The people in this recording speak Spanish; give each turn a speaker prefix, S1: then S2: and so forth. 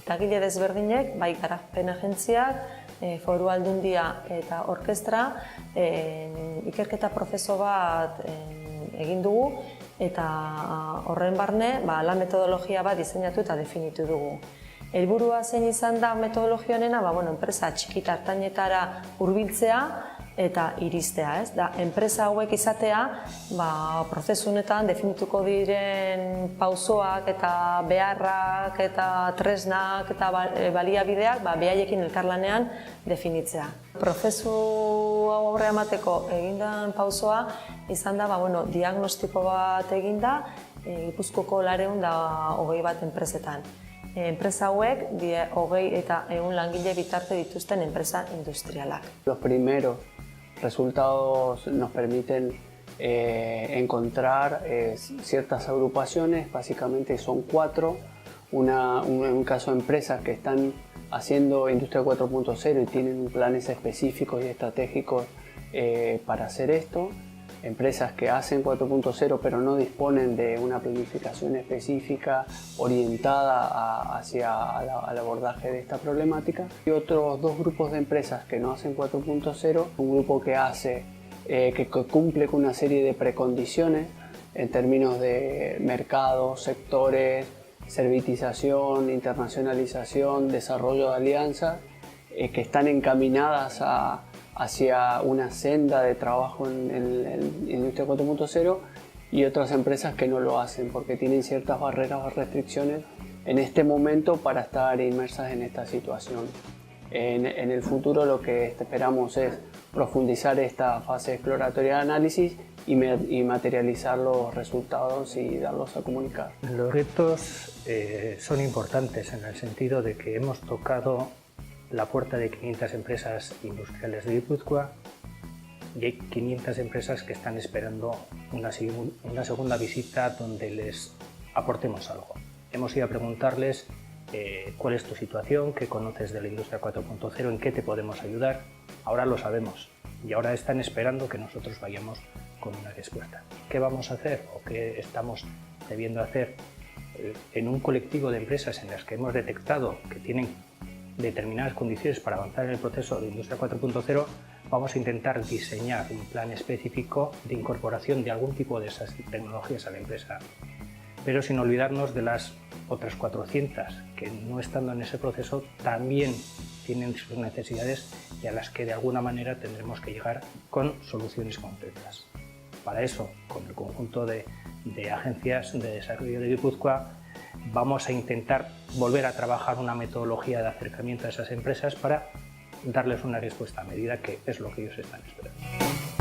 S1: Eragile desberdinek, bai garapen agentziak, Foru Aldundia eta orkestra, ikerketa prozeso bat egin dugu eta horren barne lan metodologia bat diseinatu eta definitu dugu. Helburua zein izan da metodologia honena, enpresa txiki eta ertainetara hurbiltzea eta iristea. Enpresa hauek izatea, prozesu honetan definituko diren pausoak eta beharrak eta tresnak eta baliabideak behaiekin elkarlanean definitzea. Prozesu hau aurre emateko egindan pausoa izan da diagnostiko bat eginda Gipuzkoako 221 enpresetan. Enpresa hauek 20 eta 100 langile bitarte dituzten enpresa industrialak.
S2: Los primeros resultados nos permiten encontrar ciertas agrupaciones, básicamente son 4. En un caso de empresas que están haciendo Industria 4.0 y tienen planes específicos y estratégicos para hacer esto. Empresas que hacen 4.0 pero no disponen de una planificación específica orientada hacia el abordaje de esta problemática. Y otros 2 grupos de empresas que no hacen 4.0, un grupo que cumple con una serie de precondiciones en términos de mercados, sectores, servitización, internacionalización, desarrollo de alianzas, que están encaminadas hacia una senda de trabajo en Industria 4.0 y otras empresas que no lo hacen porque tienen ciertas barreras o restricciones en este momento para estar inmersas en esta situación. En el futuro lo que esperamos es profundizar esta fase exploratoria de análisis y materializar los resultados y darlos a comunicar.
S3: Los retos son importantes en el sentido de que hemos tocado la puerta de 500 empresas industriales de Guipúzcoa y hay 500 empresas que están esperando una segunda visita donde les aportemos algo. Hemos ido a preguntarles cuál es tu situación, qué conoces de la Industria 4.0, en qué te podemos ayudar. Ahora lo sabemos y ahora están esperando que nosotros vayamos con una respuesta. ¿Qué vamos a hacer o qué estamos debiendo hacer en un colectivo de empresas en las que hemos detectado que tienen determinadas condiciones para avanzar en el proceso de Industria 4.0? Vamos a intentar diseñar un plan específico de incorporación de algún tipo de esas tecnologías a la empresa, pero sin olvidarnos de las otras 400 que, no estando en ese proceso, también tienen sus necesidades y a las que de alguna manera tendremos que llegar con soluciones concretas. Para eso, con el conjunto de agencias de desarrollo de Guipúzcoa, vamos a intentar volver a trabajar una metodología de acercamiento a esas empresas para darles una respuesta a medida, que es lo que ellos están esperando.